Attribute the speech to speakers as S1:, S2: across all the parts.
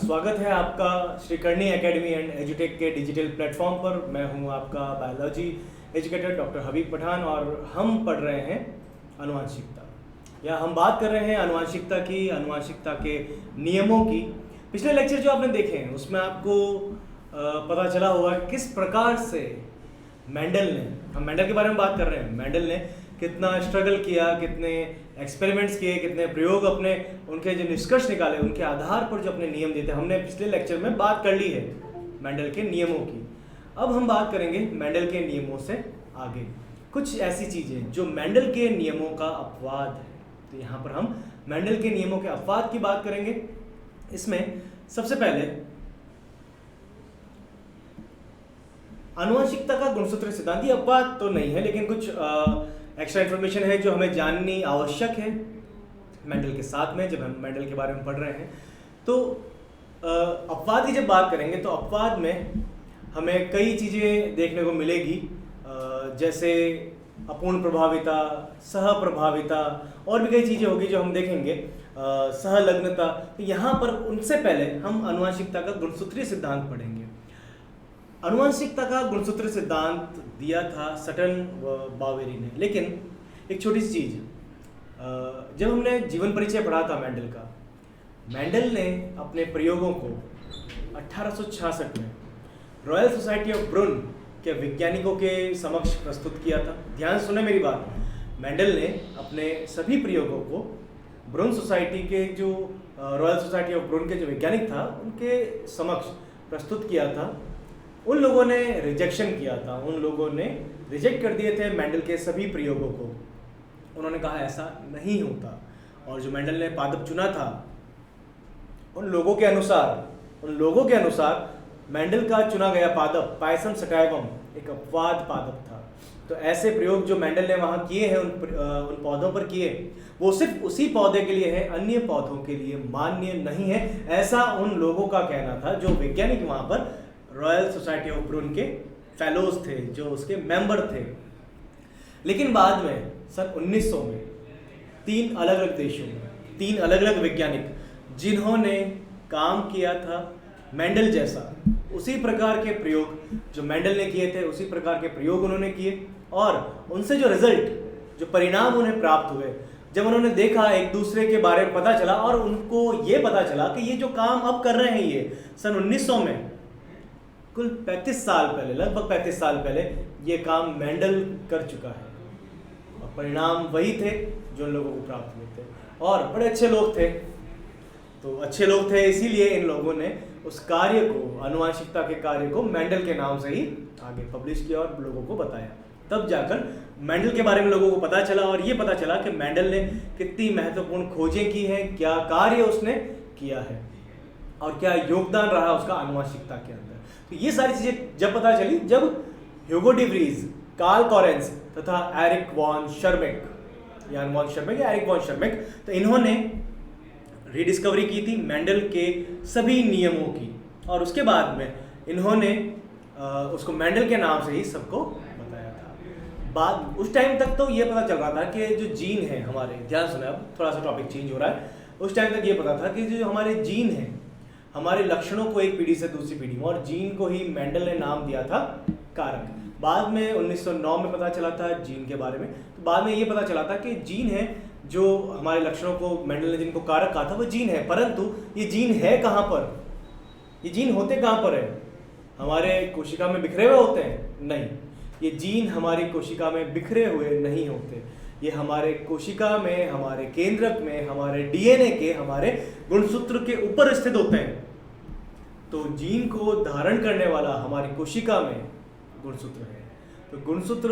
S1: स्वागत है आपका श्रीकर्णी एकेडमी एंड एजुटेक के डिजिटल प्लेटफॉर्म पर। मैं हूं आपका बायोलॉजी एजुकेटर डॉक्टर हबीब पठान और हम पढ़ रहे हैं आनुवंशिकता, या हम बात कर रहे हैं आनुवंशिकता के नियमों की। पिछले लेक्चर जो आपने देखे हैं उसमें आपको पता चला होगा किस प्रकार से मेंडल ने, हम मेंडल के बारे में बात कर रहे हैं, मेंडल ने कितना स्ट्रगल किया, कितने एक्सपेरिमेंट्स किए, कितने प्रयोग अपने, उनके जो निष्कर्ष निकाले, उनके आधार पर जो अपने नियम देते। हमने पिछले लेक्चर में बात कर ली है मेंडल के नियमों की। अब हम बात करेंगे मेंडल के नियमों से आगे कुछ ऐसी चीज़ें जो मेंडल के नियमों का अपवाद है। तो यहाँ पर हम मेंडल के नियमों के अपवाद की बात करेंगे। इसमें सबसे पहले आनुवंशिकता का गुणसूत्र सिद्धांत। ये अपवाद तो नहीं है, लेकिन कुछ एक्स्ट्रा इन्फॉर्मेशन है जो हमें जाननी आवश्यक है मेंडल के साथ में, जब हम मेंडल के बारे में पढ़ रहे हैं। तो अपवाद की जब बात करेंगे तो अपवाद में हमें कई चीज़ें देखने को मिलेगी, जैसे अपूर्ण प्रभाविता, सहप्रभाविता, और भी कई चीज़ें होगी जो हम देखेंगे, सहलग्नता। तो यहाँ पर उनसे पहले हम आनुवंशिकता का गुणसूत्रीय सिद्धांत पढ़ेंगे। आनुवंशिकता का गुणसूत्र सिद्धांत दिया था सटन व बावेरी ने। लेकिन एक छोटी सी चीज़, जब हमने जीवन परिचय पढ़ा था मेंडल का, मेंडल ने अपने प्रयोगों को 1866 में रॉयल सोसाइटी ऑफ ब्रुन के वैज्ञानिकों के समक्ष प्रस्तुत किया था। ध्यान सुने मेरी बात। मेंडल ने अपने सभी प्रयोगों को ब्रुन सोसाइटी के जो रॉयल सोसाइटी ऑफ ब्रुन के जो वैज्ञानिक था उनके समक्ष प्रस्तुत किया था। उन लोगों ने रिजेक्शन किया था, उन लोगों ने रिजेक्ट कर दिए थे मेंडल के सभी प्रयोगों को। उन्होंने कहा ऐसा नहीं होता। और जो मेंडल ने पादप चुना था, उन लोगों के अनुसार मेंडल का चुना गया पादप पायसम सटाइवम एक अपवाद पादप था। तो ऐसे प्रयोग जो मेंडल ने वहाँ किए हैं, उन पौधों पर किए, वो सिर्फ उसी पौधे के लिए है, अन्य पौधों के लिए मान्य नहीं है। ऐसा उन लोगों का कहना था जो वैज्ञानिक वहाँ पर रॉयल सोसाइटी ऑफ ब्रुन के फेलोज थे, जो उसके मेंबर थे। लेकिन बाद में सन 1900 में तीन अलग अलग देशों में तीन अलग अलग वैज्ञानिक जिन्होंने काम किया था मेंडल जैसा, उसी प्रकार के प्रयोग जो मेंडल ने किए थे, उसी प्रकार के प्रयोग उन्होंने किए। और उनसे जो रिजल्ट, जो परिणाम उन्हें प्राप्त हुए, जब उन्होंने देखा, एक दूसरे के बारे में पता चला, और उनको ये पता चला कि ये जो काम अब कर रहे हैं ये सन 1900 में, कुल 35 साल पहले, लगभग 35 साल पहले ये काम मेंडल कर चुका है। और परिणाम वही थे जो लोगों को प्राप्त हुए थे, और बड़े अच्छे लोग थे। तो अच्छे लोग थे इसीलिए इन लोगों ने उस कार्य को, आनुवंशिकता के कार्य को मेंडल के नाम से ही आगे पब्लिश किया और लोगों को बताया। तब जाकर मेंडल के बारे में लोगों को पता चला, और ये पता चला कि मेंडल ने कितनी महत्वपूर्ण खोजें की हैं, क्या कार्य उसने किया है, और क्या योगदान रहा उसका आनुवंशिकता के अंदर। तो ये सारी चीज़ें जब पता चली, जब Hugo de Vries, Karl Correns तथा Erich von Tschermak, Erich von Tschermak, तो इन्होंने रीडिस्कवरी की थी मेंडल के सभी नियमों की। और उसके बाद में इन्होंने उसको मेंडल के नाम से ही सबको बताया था। उस टाइम तक तो ये पता चल रहा था कि जो जीन है हमारे, ध्यान सुने, अब थोड़ा सा टॉपिक चेंज हो रहा है। उस टाइम तक ये पता था कि जो हमारे जीन हैं, हमारे लक्षणों को एक पीढ़ी से दूसरी पीढ़ी में, और जीन को ही मेंडल ने नाम दिया था कारक। बाद में 1909 में पता चला था जीन के बारे में। तो बाद में ये पता चला था कि जीन है जो हमारे लक्षणों को, मेंडल ने जिनको कारक कहा था वो जीन है। परंतु ये जीन है कहाँ पर, ये जीन होते कहाँ पर है? हमारे कोशिका में बिखरे हुए होते हैं? नहीं, ये जीन हमारी कोशिका में बिखरे हुए नहीं होते। ये हमारे कोशिका में, हमारे केंद्रक में, हमारे डीएनए के, हमारे गुणसूत्र के ऊपर स्थित होते हैं। तो जीन को धारण करने वाला हमारी कोशिका में गुणसूत्र है। तो गुणसूत्र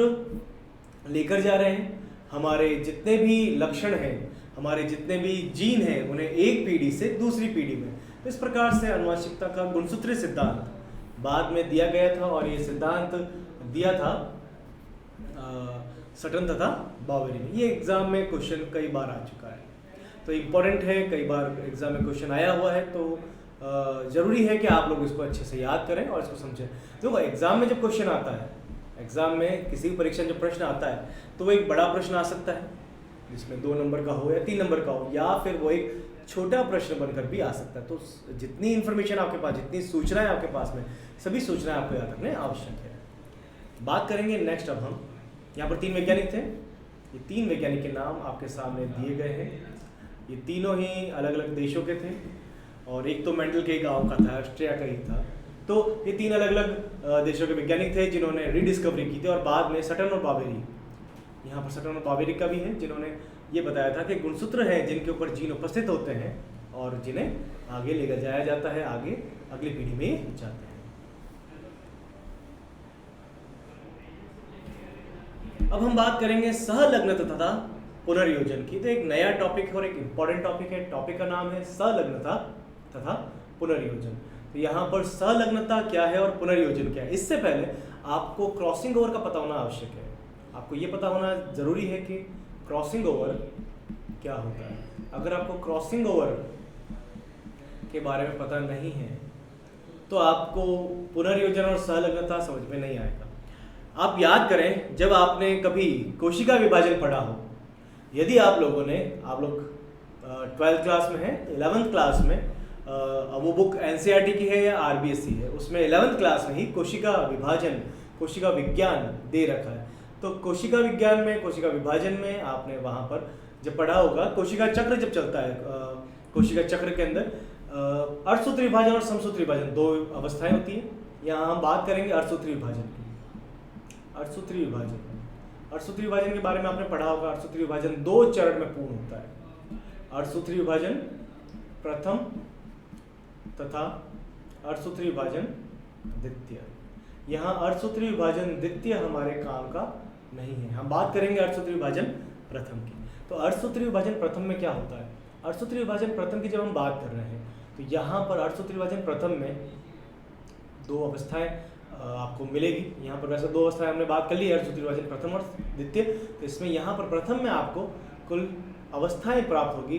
S1: लेकर जा रहे हैं हमारे जितने भी लक्षण हैं, हमारे जितने भी जीन हैं, उन्हें एक पीढ़ी से दूसरी पीढ़ी में। तो इस प्रकार से आनुवंशिकता का गुणसूत्रीय सिद्धांत बाद में दिया गया था, और ये सिद्धांत दिया था सटन तथा बावेरी ने। ये एग्जाम में क्वेश्चन कई बार आ चुका है, तो इम्पोर्टेंट है, कई बार एग्जाम में क्वेश्चन आया हुआ है। तो ज़रूरी है कि आप लोग इसको अच्छे से याद करें और इसको समझें। देखो, एग्जाम में जब क्वेश्चन आता है, एग्जाम में किसी भी परीक्षा में जब प्रश्न आता है, तो वो एक बड़ा प्रश्न आ सकता है जिसमें 2 नंबर का हो या 3 नंबर का हो, या फिर वो एक छोटा प्रश्न बनकर भी आ सकता है। तो जितनी इन्फॉर्मेशन आपके पास, जितनी सूचनाएं आपके पास में, सभी सूचनाएं आपको याद रखने आवश्यक है। बात करेंगे नेक्स्ट। अब हम यहाँ पर 3 वैज्ञानिक थे। ये 3 वैज्ञानिक के नाम आपके सामने दिए गए हैं। ये तीनों ही अलग अलग देशों के थे और एक तो मेंडल के गांव का था, ऑस्ट्रिया का ही था। तो ये 3 अलग अलग देशों के वैज्ञानिक थे जिन्होंने रीडिस्कवरी की थी। और बाद में सटन और बावेरी, यहाँ पर सटन और बावेरी का भी है, जिन्होंने ये बताया था कि गुणसूत्र हैं जिनके ऊपर जीन उपस्थित होते हैं और जिन्हें आगे ले जाया जाता है, आगे अगली पीढ़ी में जाते हैं। अब हम बात करेंगे सहलग्नता तथा पुनर्योजन की। तो एक नया टॉपिक और एक इम्पॉर्टेंट टॉपिक है। टॉपिक का नाम है सहलग्नता तथा पुनर्योजन। तो यहाँ पर सहलग्नता क्या है और पुनर्योजन क्या है, इससे पहले आपको क्रॉसिंग ओवर का पता होना आवश्यक है। आपको ये पता होना जरूरी है कि क्रॉसिंग ओवर क्या होता है। अगर आपको क्रॉसिंग ओवर के बारे में पता नहीं है तो आपको पुनर्योजन और सहलग्नता समझ में नहीं आएगा। आप याद करें, जब आपने कभी कोशिका विभाजन पढ़ा हो, यदि आप लोग 12th क्लास में हैं, 11th क्लास में वो बुक एनसीईआरटी की है या आरबीएससी है, उसमें 11th क्लास में ही कोशिका विभाजन, कोशिका विज्ञान दे रखा है। तो कोशिका विज्ञान में, कोशिका विभाजन में आपने वहाँ पर जब पढ़ा होगा, कोशिका चक्र जब चलता है, कोशिका चक्र के अंदर अर्धसूत्री विभाजन और समसूत्री विभाजन 2 अवस्थाएं होती हैं। यहाँ हम बात करेंगे अर्धसूत्री विभाजन की। अर्धसूत्री विभाजन के बारे में आपने पढ़ा होगा। अर्धसूत्री विभाजन 2 चरण में पूर्ण होता है। अर्धसूत्री विभाजन प्रथम तथा अर्धसूत्री विभाजन द्वितीय। यहाँ अर्धसूत्री विभाजन द्वितीय हमारे काम का नहीं है। हम बात करेंगे अर्धसूत्री विभाजन प्रथम की। तो अर्धसूत्री विभाजन प्रथम में क्या होता है? अर्धसूत्री विभाजन प्रथम की जब हम बात कर रहे हैं तो यहाँ पर अर्धसूत्री विभाजन प्रथम में 2 अवस्थाएं आपको मिलेगी। यहाँ पर वैसे 2 अवस्थाएं हमने बात कर ली है, अर्धसूत्री विभाजन प्रथम और द्वितीय। तो इसमें यहाँ पर प्रथम में आपको कुल अवस्थाएं प्राप्त होगी,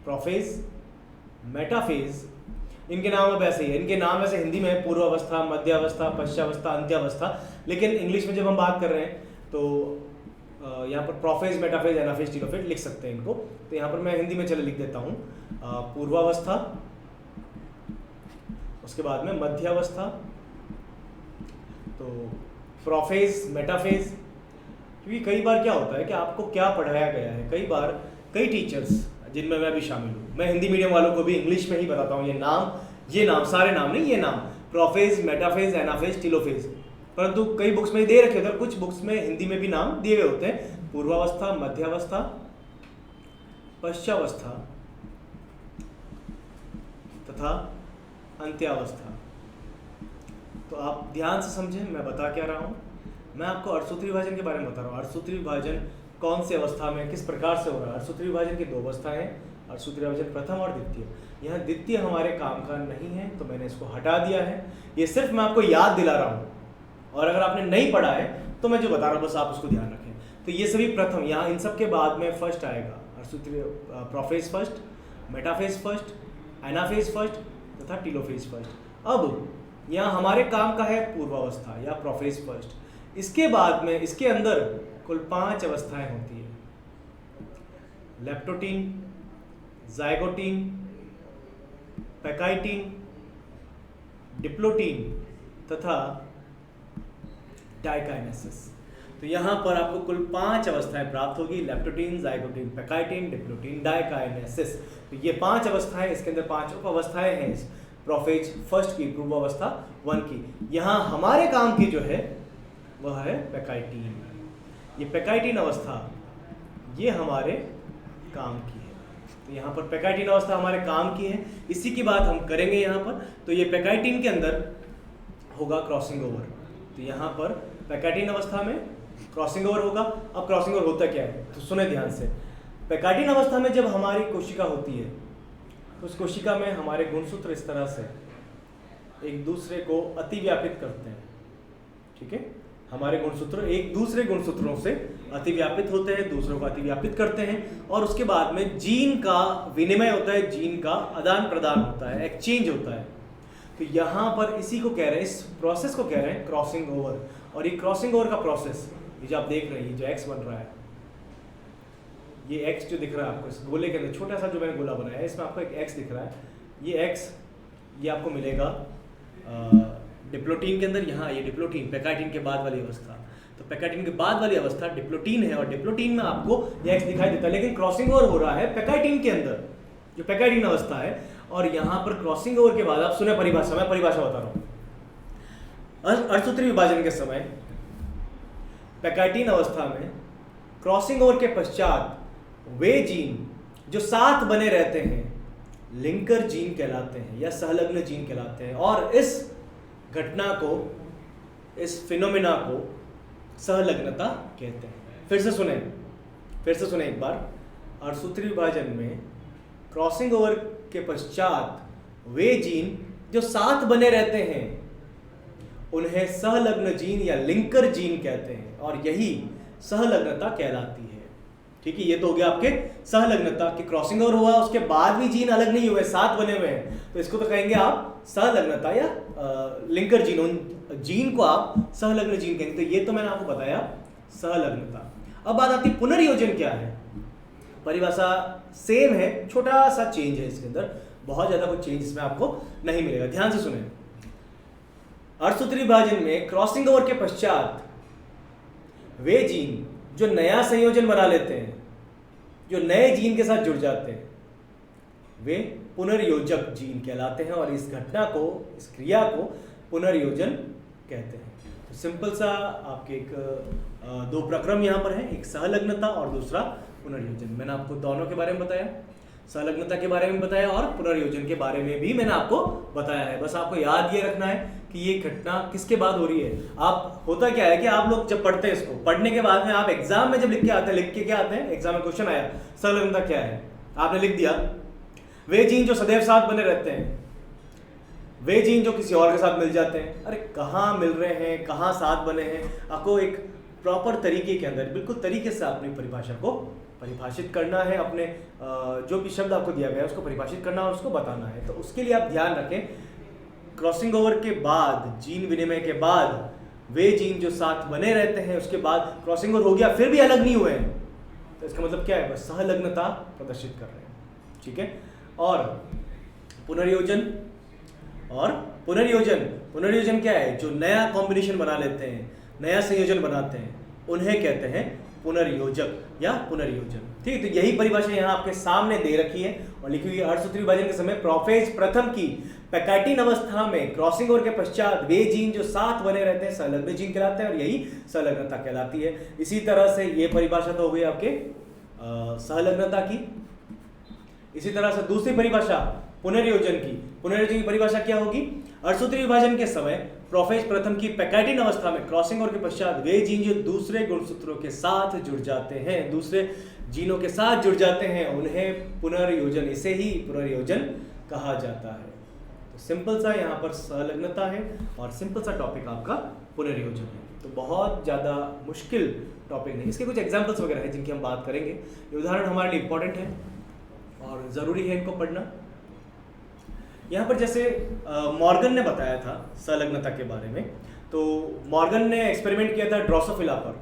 S1: प्रोफेज, मेटाफेज। इनके नाम अब ऐसे ही है, इनके नाम ऐसे हिंदी में पूर्व अवस्था, मध्य अवस्था, पश्चावस्था, अंत्यावस्था, लेकिन इंग्लिश में जब हम बात कर रहे हैं तो यहाँ पर प्रोफेज, मेटाफेज, एनाफेज, टीलोफेज लिख सकते हैं इनको। तो यहाँ पर मैं हिंदी में चले लिख देता हूँ, पूर्वावस्था, उसके बाद में मध्यावस्था, तो प्रोफेज, मेटाफेज। क्योंकि कई बार क्या होता है कि आपको क्या पढ़ाया गया है, कई बार कई टीचर्स जिनमें मैं भी शामिल हूँ, मैं हिंदी मीडियम वालों को भी इंग्लिश में ही बताता हूँ, ये नाम सारे नाम नहीं, ये नाम प्रोफेज, मेटाफेज, एनाफेज, टीलोफेज, परंतु कई बुक्स में दे रखे होते हैं, कुछ बुक्स में हिंदी में भी नाम दिए हुए होते हैं। पूर्वावस्था, मध्यावस्था, पश्चावस्था तथा अंत्यावस्था। तो आप ध्यान से समझें मैं बता क्या रहा हूँ। मैं आपको अर्धसूत्री विभाजन के बारे में बता रहा हूँ। अर्धसूत्री विभाजन कौन सी अवस्था में किस प्रकार से हो रहा है। अर्धसूत्री विभाजन की 2 अवस्थाएं हैं, अर्धसूत्री विभाजन प्रथम और द्वितीय। यहाँ द्वितीय हमारे काम का नहीं है तो मैंने इसको हटा दिया है। ये सिर्फ मैं आपको याद दिला रहा हूँ, और अगर आपने नहीं पढ़ा है तो मैं जो बता रहा हूँ बस आप उसको ध्यान रखें। तो ये सभी प्रथम, यहाँ इन सब के बाद में फर्स्ट आएगा, अर्धसूत्री prophase first, metaphase first, anaphase first तथा टीलोफेज फर्स्ट। अब यहाँ हमारे काम का है पूर्वावस्था या प्रोफेज फर्स्ट। इसके बाद में इसके अंदर कुल 5 अवस्थाएं होती है, लेप्टोटीन, जाइगोटीन, पैकाइटीन, डिप्लोटीन तथा डाइकाइनेसिस। तो यहाँ पर आपको कुल 5 अवस्थाएं प्राप्त होगी, leptotene, zygotene, pachytene, diplotene, diakinesis. तो ये 5 अवस्थाएं, इसके अंदर 5 उप अवस्थाएं हैं इस प्रोफेज फर्स्ट की, पूर्वावस्था 1 की। यहाँ हमारे काम की जो है वह है पैकाइटीन। ये पैकाइटीन अवस्था ये हमारे काम की है। तो यहाँ पर पैकाइटीन अवस्था हमारे काम की है, इसी की बात हम करेंगे यहाँ पर। तो ये पैकाइटीन के अंदर होगा क्रॉसिंग ओवर। तो यहाँ पर पैकाइटीन अवस्था में क्रॉसिंग ओवर होगा। अब क्रॉसिंग ओवर होता क्या है तो सुने ध्यान से। पैकाइटीन अवस्था में जब हमारी कोशिका होती है तो उस कोशिका में हमारे गुणसूत्र इस तरह से एक दूसरे को अतिव्यापित करते हैं, ठीक है। हमारे गुणसूत्र एक दूसरे गुणसूत्रों से अतिव्यापित होते हैं, दूसरों को अतिव्यापित करते हैं, और उसके बाद में जीन का विनिमय होता है, जीन का आदान प्रदान होता है, एक्सचेंज होता है। तो यहाँ पर इसी को कह रहे हैं, इस प्रोसेस को कह रहे हैं क्रॉसिंग ओवर। और ये क्रॉसिंग ओवर का प्रोसेस, ये जो आप देख रहे हैं, ये जो एक्स बन रहा है, ये एक्स जो दिख रहा है आपको इस गोले के अंदर, छोटा सा जो मैंने गोला बनाया है, इसमें आपको एक एक्स दिख रहा है। ये एक्स ये आपको मिलेगा डिप्लोटीन के अंदर। यहाँ ये डिप्लोटीन, पैकाइटिन के बाद वाली अवस्था। तो पैकाइटिन के बाद वाली अवस्था डिप्लोटीन है, और डिप्लोटीन में आपको ये एक्स दिखाई देता है, लेकिन क्रॉसिंग ओवर हो रहा है पैकाइटिन के अंदर, जो पैकाइटिन अवस्था है। और यहाँ पर क्रॉसिंग ओवर के बाद आप सुने परिभाषा, मैं परिभाषा बता रहा हूँ। अर्धसूत्री विभाजन के समय पैकाइटिन अवस्था में क्रॉसिंग ओवर के पश्चात वे जीन जो साथ बने रहते हैं लिंकर जीन कहलाते हैं या सहलग्न जीन कहलाते हैं, और इस घटना को, इस फिनोमेना को सहलग्नता कहते हैं। फिर से सुने एक बार। अर्धसूत्री विभाजन में क्रॉसिंग ओवर के पश्चात वे जीन जो साथ बने रहते हैं उन्हें सहलग्न जीन या लिंकर जीन कहते हैं, और यही सहलग्नता कहलाती है। ठीक है, ये तो हो गया आपके सहलग्नता की। क्रॉसिंग ओवर हुआ, उसके बाद भी जीन अलग नहीं हुए, साथ बने हुए हैं, तो इसको तो कहेंगे आप सहलग्नता या लिंकर जीन। उन जीन को आप सहलग्न जीन कहेंगे। तो ये तो मैंने आपको बताया सहलग्नता। अब बात आती है पुनर्योजन क्या है। परिभाषा सेम है, छोटा सा चेंज है इसके अंदर, बहुत ज्यादा कोई चेंज इसमें आपको नहीं मिलेगा। ध्यान से सुने। अर्धसूत्री विभाजन में क्रॉसिंग ओवर के पश्चात वे जीन जो नया संयोजन बना लेते हैं, जो नए जीन के साथ जुड़ जाते हैं, वे पुनर्योजक जीन कहलाते हैं, और इस घटना को, इस क्रिया को पुनर्योजन कहते हैं। तो सिंपल सा आपके दो प्रक्रम यहाँ पर हैं, एक सहलग्नता और दूसरा पुनर्योजन। मैंने आपको दोनों के बारे में बताया, सहलग्नता के बारे में बताया और पुनर्योजन के बारे में भी मैंने आपको बताया है। बस आपको याद ये रखना है कि ये घटना किसके बाद हो रही है। आप, होता क्या है कि आप लोग जब पढ़ते हैं इसको, पढ़ने के बाद में आप एग्जाम में जब लिख के क्या आते हैं, एग्जाम में क्वेश्चन आया सहलग्नता क्या है, आपने लिख दिया वे जीन जो सदैव साथ बने रहते हैं, वे जीन जो किसी और के साथ मिल जाते हैं। अरे कहाँ मिल रहे हैं, कहाँ साथ बने हैं, आपको एक प्रॉपर तरीके के अंदर, बिल्कुल तरीके से अपनी परिभाषा को परिभाषित करना है। अपने जो भी शब्द आपको दिया गया है उसको परिभाषित करना और उसको बताना है। तो उसके लिए आप ध्यान रखें, क्रॉसिंग ओवर के बाद, जीन विनिमय के बाद वे जीन जो साथ बने रहते हैं, उसके बाद क्रॉसिंग ओवर हो गया फिर भी अलग नहीं हुए हैं, तो इसका मतलब क्या है, बस सहलग्नता प्रदर्शित कर रहे हैं। ठीक है। और पुनर्योजन क्या है, जो नया कॉम्बिनेशन बना लेते हैं, नया संयोजन बनाते हैं, उन्हें कहते हैं पुनर्योजक या पुनर्योजन। ठीक है, तो यही परिभाषा यहाँ आपके सामने दे रखी है और लिखी हुई है। अर्धसूत्री विभाजन के समय प्रोफेज प्रथम की पैकाइटिन अवस्था में क्रॉसिंग ओवर के पश्चात वे जीन जो साथ बने रहते हैं संलग्न जीन कहलाते हैं, और यही संलग्नता कहलाती है। इसी तरह से ये परिभाषा तो हो गई आपके संलग्नता की। इसी तरह से दूसरी परिभाषा पुनर्योजन की परिभाषा क्या होगी, अर्धसूत्री विभाजन के समय प्रोफेज प्रथम की पैकाइटिन अवस्था में क्रॉसिंग ओवर के पश्चात वे जीन जो दूसरे गुणसूत्रों के साथ जुड़ जाते हैं, दूसरे जीनों के साथ जुड़ जाते हैं, उन्हें पुनर्योजन, इसे ही पुनर्योजन कहा जाता है। तो सिंपल सा यहाँ पर संलग्नता है और सिंपल सा टॉपिक आपका पुनर्योजन है। तो बहुत ज़्यादा मुश्किल टॉपिक नहीं, इसके कुछ एग्जाम्पल्स वगैरह हैं जिनकी हम बात करेंगे। ये उदाहरण हमारे लिए इंपॉर्टेंट है और ज़रूरी है इनको पढ़ना। यहाँ पर जैसे मॉर्गन ने बताया था संलग्नता के बारे में, तो मॉर्गन ने एक्सपेरिमेंट किया था ड्रोसोफिला पर।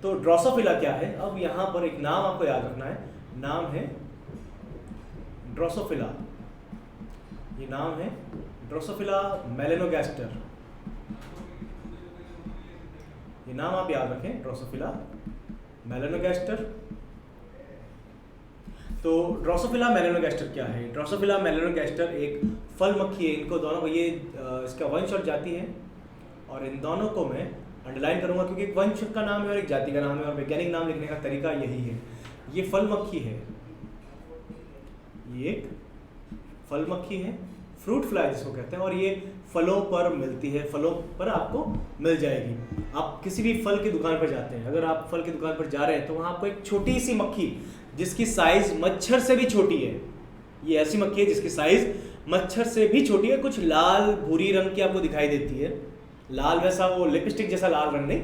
S1: तो ड्रोसोफिला क्या है, अब यहाँ पर एक नाम आपको याद रखना है, नाम है ड्रोसोफिला। ये नाम है ड्रोसोफिला मेलेनोगैस्टर, ये नाम आप याद रखें, ड्रोसोफिला मेलेनोगैस्टर। तो ड्रोसोफिला मेलेनोगैस्टर क्या है, ड्रोसोफिला मेलेनोगैस्टर एक फल मक्खी है। इनको दोनों को, ये इसका वंश और जाति है, और इन दोनों को मैं अंडरलाइन करूंगा क्योंकि एक वंश का नाम है और एक जाति का नाम है, और वैज्ञानिक नाम लिखने का तरीका यही है। ये फल मक्खी है, ये एक फल मक्खी है, फ्रूट फ्लाई जिसको कहते हैं, और ये फलों पर मिलती है, फलों पर आपको मिल जाएगी। आप किसी भी फल की दुकान पर जाते हैं, अगर आप फल की दुकान पर जा रहे हैं तो वहाँ आपको एक छोटी सी मक्खी जिसकी साइज मच्छर से भी छोटी है, ये ऐसी मक्खी है जिसकी साइज मच्छर से भी छोटी है, कुछ लाल भूरी रंग की आपको दिखाई देती है। लाल वैसा वो लिपस्टिक जैसा लाल रंग नहीं,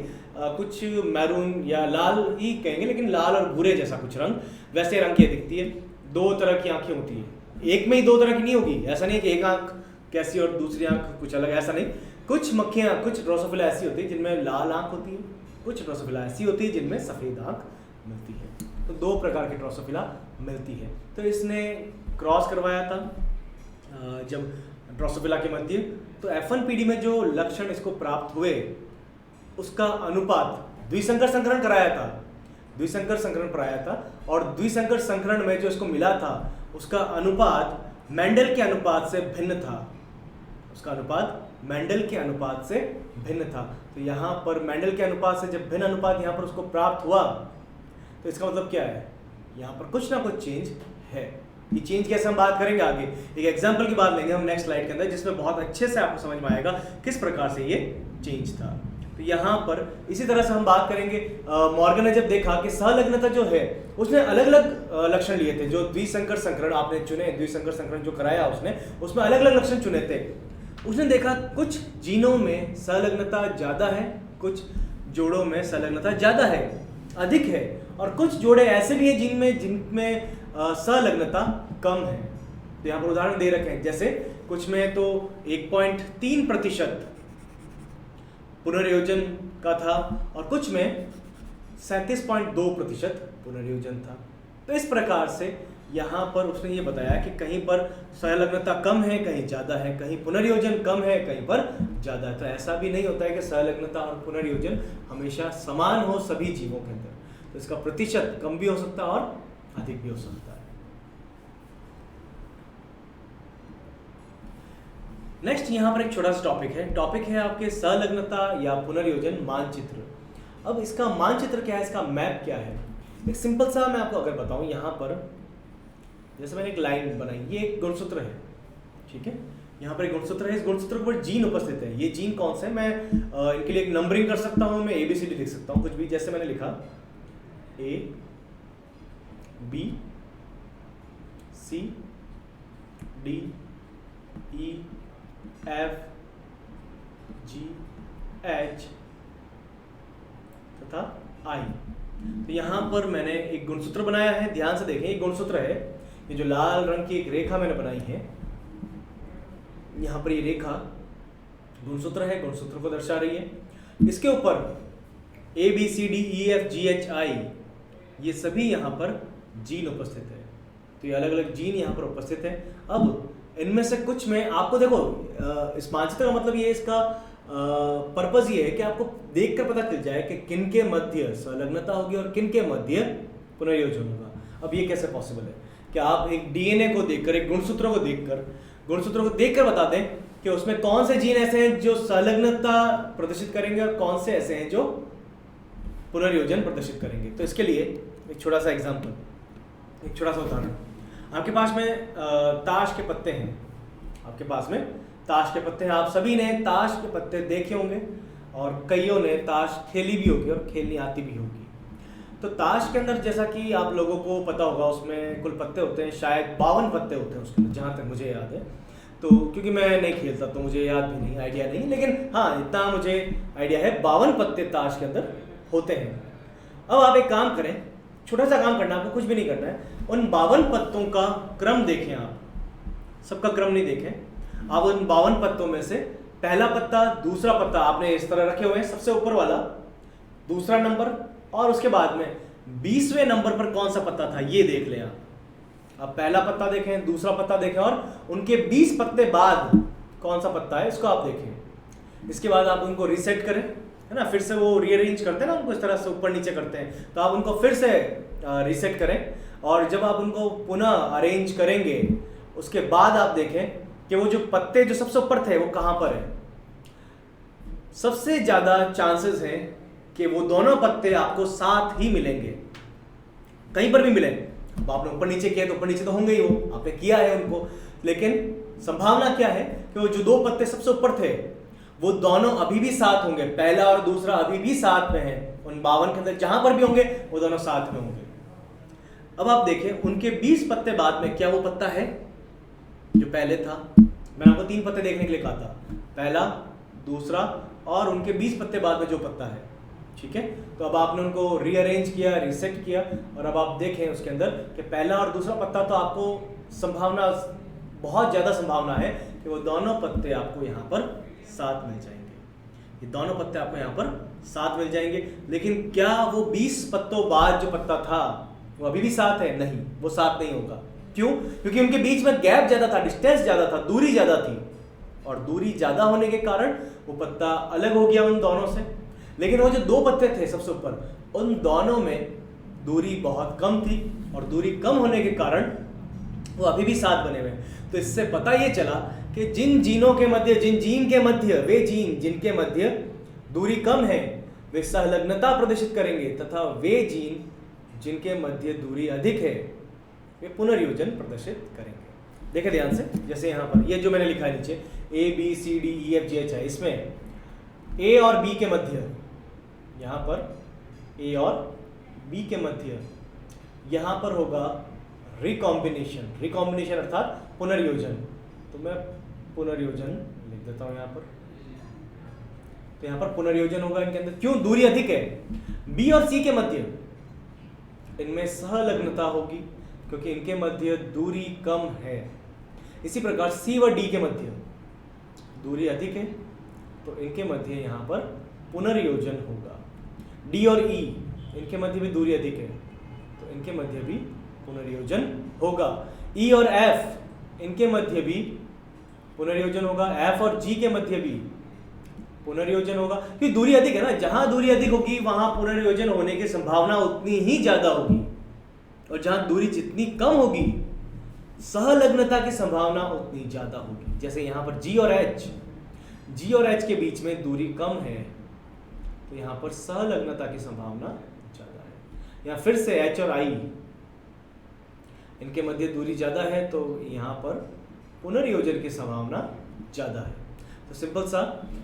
S1: कुछ मैरून या लाल ही कहेंगे, लेकिन लाल और भूरे जैसा कुछ रंग, वैसे रंग की दिखती है। दो तरह की आंखें होती है, एक में ही दो तरह की नहीं होगी, ऐसा नहीं कि एक आंख कैसी और दूसरी आंख कुछ अलग, ऐसा नहीं। कुछ मक्खियाँ, कुछ ड्रोसोफिला ऐसी होती है जिनमें लाल आंख होती है, कुछ ड्रोसोफिला ऐसी होती है जिनमें सफ़ेद आंख मिलती है। तो दो प्रकार की ड्रोसोफिला मिलती है। तो इसने क्रॉस करवाया था जब ड्रोसोफिला के मध्य, तो F1PD में जो लक्षण इसको प्राप्त हुए उसका अनुपात द्विसंकर संकरण कराया था, द्विसंकर संकरण कराया था, और द्विसंकर संकरण में जो इसको मिला था उसका अनुपात मेंडल के अनुपात से भिन्न था, उसका अनुपात मेंडल के अनुपात से भिन्न था। तो यहाँ पर मेंडल के अनुपात से जब भिन्न अनुपात यहाँ पर उसको प्राप्त हुआ, तो इसका मतलब क्या है, यहाँ पर कुछ ना कुछ चेंज है। ये चेंज कैसे हम बात करेंगे आगे, एक एग्जांपल की बात लेंगे हम नेक्स्ट स्लाइड के अंदर, जिसमें बहुत अच्छे से आपको समझ में आएगा किस प्रकार से ये चेंज था। तो यहाँ पर इसी तरह से हम बात करेंगे, मॉर्गन ने जब देखा कि सहलग्नता जो है उसने अलग अलग लक्षण लिए थे, जो द्विसंकर संकरण आपने चुने, द्विसंकर संकरण जो कराया उसने, उसमें अलग अलग लक्षण चुने थे। उसने देखा कुछ जीनों में संलग्नता ज़्यादा है, कुछ जोड़ों में संलग्नता ज़्यादा है, अधिक है, और कुछ जोड़े ऐसे भी हैं जिनमें संलग्नता कम है। तो यहाँ पर उदाहरण दे रखे हैं, जैसे कुछ में तो 1.3% पुनर्योजन का था और कुछ में 37.2% पुनर्योजन था। तो इस प्रकार से यहाँ पर उसने ये बताया कि कहीं पर संलग्नता कम है, कहीं ज़्यादा है, कहीं पुनर्योजन कम है, कहीं पर ज़्यादा है। तो ऐसा भी नहीं होता है कि संलग्नता और पुनर्योजन हमेशा समान हो सभी जीवों के अंदर, तो इसका प्रतिशत कम भी हो सकता है और अधिक भी हो सकता है। नेक्स्ट यहाँ पर एक छोटा सा टॉपिक है आपके संलग्नता या पुनर्योजन मानचित्र। अब इसका मानचित्र क्या है, इसका मैप क्या है, एक सिंपल सा मैं आपको अगर बताऊं, यहाँ पर जैसे मैंने एक लाइन बनाई, ये एक गुणसूत्र है, ठीक है, यहाँ पर एक गुणसूत्र है, इस गुणसूत्र के ऊपर जीन उपस्थित है। ये जीन कौन से हैं, मैं इनके लिए एक नंबरिंग कर सकता हूँ, मैं ABCD लिख सकता हूँ, कुछ भी, जैसे मैंने लिखा A B C D E F G H तथा I। तो यहाँ पर मैंने एक गुणसूत्र बनाया है, ध्यान से देखें, ये गुणसूत्र है, ये जो लाल रंग की एक रेखा मैंने बनाई है, यहाँ पर ये रेखा गुणसूत्र है, गुणसूत्र को दर्शा रही है। इसके ऊपर A B C D E F G H I ये सभी यहाँ पर जीन उपस्थित है। तो ये अलग अलग जीन यहाँ पर उपस्थित है। अब इनमें से कुछ में आपको देखो, इस मानचित्र का मतलब ये, इसका पर्पस ये है कि आपको देखकर पता चल जाए कि किन के मध्य संलग्नता होगी और किन के मध्य पुनर्योजन होगा। अब ये कैसे पॉसिबल है कि आप एक DNA को देखकर, एक गुणसूत्र को देखकर बता दें कि उसमें कौन से जीन ऐसे हैं जो संलग्नता प्रदर्शित करेंगे और कौन से ऐसे हैं जो पुनर्योजन प्रदर्शित करेंगे। तो इसके लिए एक छोटा सा एग्जाम्पल, एक छोटा सा उदाहरण, आपके पास में ताश के पत्ते हैं, आपके पास में ताश के पत्ते हैं, आप सभी ने ताश के पत्ते देखे होंगे और कईयों ने ताश खेली भी होगी और खेलनी आती भी होगी। तो ताश के अंदर जैसा कि आप लोगों को पता होगा, उसमें कुल पत्ते होते हैं, शायद 52 पत्ते होते हैं उसके अंदर, जहाँ तक मुझे याद है। तो क्योंकि मैं नहीं खेलता तो मुझे याद भी नहीं, आइडिया नहीं, लेकिन हाँ इतना मुझे आइडिया है, 52 पत्ते ताश के अंदर होते हैं। अब आप एक काम करें, छोटा सा काम करना, आपको कुछ भी नहीं करना है, उन 52 पत्तों का क्रम देखें, आप सबका क्रम नहीं देखें, आप उन 52 पत्तों में से पहला पत्ता, दूसरा पत्ता आपने इस तरह रखे हुए हैं, सबसे ऊपर वाला दूसरा नंबर, और उसके बाद में 20वें नंबर पर कौन सा पत्ता था ये देख लें। आप पहला पत्ता देखें, दूसरा पत्ता देखें, और उनके 20 पत्ते बाद कौन सा पत्ता है इसको आप देखें। इसके बाद आप उनको रीसेट करें, है ना, फिर से वो रीअरेंज करते हैं ना उनको, इस तरह से ऊपर नीचे करते हैं, तो आप उनको फिर से रीसेट करें, और जब आप उनको पुनः अरेंज करेंगे उसके बाद आप देखें कि वो जो पत्ते जो सबसे ऊपर थे वो कहाँ पर है। सबसे ज़्यादा चांसेस हैं कि वो दोनों पत्ते आपको साथ ही मिलेंगे, कहीं पर भी मिले। अब आपने ऊपर नीचे किया तो ऊपर नीचे तो होंगे ही, वो आपने किया है उनको, लेकिन संभावना क्या है कि वो जो दो पत्ते सबसे ऊपर थे वो दोनों अभी भी साथ होंगे, पहला और दूसरा अभी भी साथ में है, उन 52 के अंदर जहां पर भी होंगे वो दोनों साथ में होंगे। अब आप देखें उनके 20 पत्ते बाद में क्या वो पत्ता है जो पहले था। मैंने आपको 3 पत्ते देखने के लिए कहा था, पहला, दूसरा और उनके 20 पत्ते बाद में जो पत्ता है, ठीक है। तो अब आपने उनको रीअरेंज किया, रीसेट किया, और अब आप देखें उसके अंदर कि पहला और दूसरा पत्ता, तो आपको संभावना, बहुत ज़्यादा संभावना है कि वो दोनों पत्ते आपको यहाँ पर साथ मिल जाएंगे। ये दोनों पत्ते आपको यहाँ पर साथ मिल जाएंगे। लेकिन क्या वो 20 पत्तों बाद जो पत्ता था वो अभी भी साथ है? नहीं, वो साथ नहीं होगा। क्यों? क्योंकि उनके बीच में गैप ज्यादा था, डिस्टेंस ज्यादा था, दूरी ज्यादा थी, और दूरी ज्यादा होने के कारण वो पत्ता अलग हो गया उन दोनों से। लेकिन वो जो दो पत्ते थे सबसे ऊपर, उन दोनों में दूरी बहुत कम थी, और दूरी कम होने के कारण वो अभी भी साथ बने हुए। तो इससे पता ये चला कि जिन जीनों के मध्य, जिन जीन के मध्य, वे जीन जिनके मध्य दूरी कम है वे सहलग्नता प्रदर्शित करेंगे, तथा वे जीन जिनके मध्य दूरी अधिक है वे पुनर्योजन प्रदर्शित करेंगे। देखें ध्यान से, जैसे यहाँ पर ये जो मैंने लिखा है नीचे ABCDEFGH है, इसमें A और B के मध्य, यहाँ पर A और B के मध्य यहाँ पर होगा रिकॉम्बिनेशन। रिकॉम्बिनेशन अर्थात पुनर्योजन। तो मैं पुनर्योजन लिख देता हूँ यहाँ पर। तो यहाँ पर पुनर्योजन होगा इनके अंदर। क्यों? दूरी अधिक है। B और C के मध्य इनमें सहलग्नता होगी क्योंकि इनके मध्य दूरी कम है। इसी प्रकार C व D के मध्य दूरी अधिक है, तो इनके मध्य यहाँ पर पुनर्योजन होगा। D और E इनके मध्य भी दूरी अधिक है, तो इनके मध्य भी पुनर्योजन होगा। E और F इनके मध्य भी पुनर्योजन होगा। F और G के मध्य भी पुनर्योजन होगा, क्योंकि दूरी अधिक है ना। जहां दूरी अधिक होगी वहां पुनर्योजन होने की संभावना उतनी ही ज्यादा होगी, और जहां दूरी जितनी कम होगी सहलग्नता की संभावना उतनी ज्यादा होगी। जैसे यहाँ पर G और H के बीच में दूरी कम है, तो यहाँ पर सहलग्नता की संभावना ज्यादा है। यहाँ फिर से H और I इनके मध्य दूरी ज्यादा है, तो यहाँ पर पुनर्योजन की संभावना ज्यादा है। तो सिंपल सा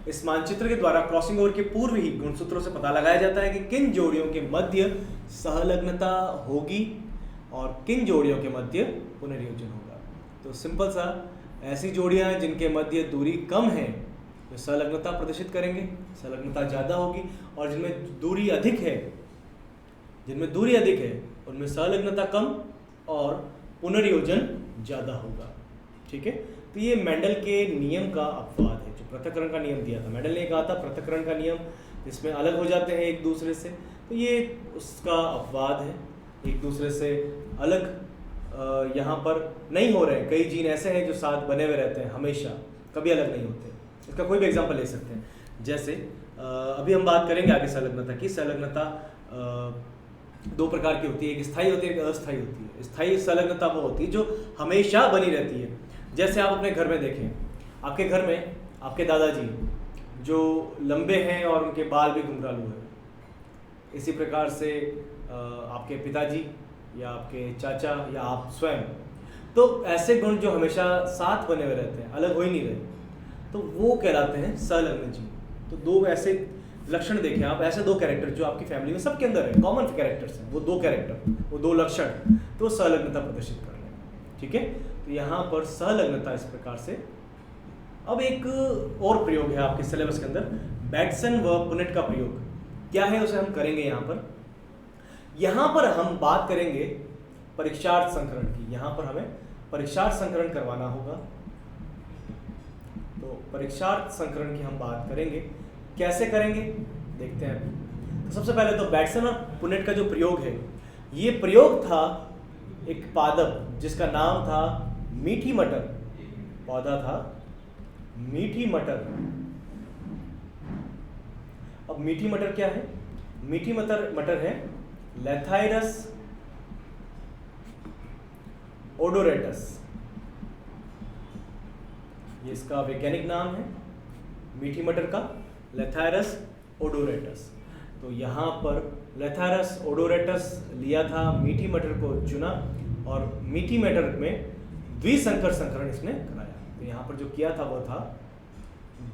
S1: इस मानचित्र के द्वारा क्रॉसिंग ओवर के पूर्व ही गुणसूत्रों से पता लगाया जाता है कि किन जोड़ियों के मध्य सहलग्नता होगी और किन जोड़ियों के मध्य पुनर्योजन होगा। तो सिंपल सा ऐसी जोड़ियां हैं जिनके मध्य दूरी कम है वे सहलग्नता प्रदर्शित करेंगे, सहलग्नता ज़्यादा होगी, और जिनमें दूरी अधिक है उनमें सहलग्नता कम और पुनर्योजन ज़्यादा होगा। ठीक है, तो ये मेंडल के नियम का अपवाद है, जो पृथक्करण का नियम दिया था। मेंडल ने कहा था पृथक्करण का नियम जिसमें अलग हो जाते हैं एक दूसरे से, तो ये उसका अपवाद है। एक दूसरे से अलग यहाँ पर नहीं हो रहे हैं। कई जीन ऐसे हैं जो साथ बने हुए रहते हैं हमेशा, कभी अलग नहीं होते। इसका कोई भी एग्जांपल ले सकते हैं। जैसे अभी हम बात करेंगे आगे सहलग्नता की। सहलग्नता दो प्रकार की होती है, एक स्थायी होती है, एक अस्थायी होती है। स्थायी सहलग्नता वो होती है जो हमेशा बनी रहती है। जैसे आप अपने घर में देखें, आपके घर में आपके दादाजी जो लंबे हैं और उनके बाल भी घुंघरालू हैं, इसी प्रकार से आपके पिताजी या आपके चाचा या आप स्वयं, तो ऐसे गुण जो हमेशा साथ बने हुए रहते हैं, अलग हो ही नहीं रहे, तो वो कहलाते हैं संलग्न जीन। तो दो ऐसे लक्षण देखें आप, ऐसे दो कैरेक्टर जो आपकी फैमिली में सबके अंदर है, कॉमन कैरेक्टर्स हैं, वो दो कैरेक्टर, वो दो लक्षण, तो संलग्नता प्रदर्शित कर रहे हैं। ठीक है, तो यहाँ पर संलग्नता इस प्रकार से। अब एक और प्रयोग है आपके सिलेबस के अंदर, बैटसन व पुनेट का प्रयोग। क्या है उसे हम करेंगे यहाँ पर। यहाँ पर हम बात करेंगे परीक्षार्थ संकरण की। यहाँ पर हमें परीक्षार्थ संकरण करवाना होगा, तो परीक्षार्थ संकरण की हम बात करेंगे। कैसे करेंगे देखते हैं। तो सबसे पहले तो बैटसन और पुनेट का जो प्रयोग है, ये प्रयोग था एक पादप जिसका नाम था मीठी मटर। पौधा था मीठी मटर। अब मीठी मटर क्या है? मीठी मटर है लैथाइरस ओडोरेटस, ये इसका वैज्ञानिक नाम है मीठी मटर का, लैथाइरस ओडोरेटस। तो यहाँ पर लैथाइरस ओडोरेटस लिया था, मीठी मटर को चुना और मीठी मटर में द्विसंकर संकरण इसने कराया। तो यहाँ पर जो किया था वो था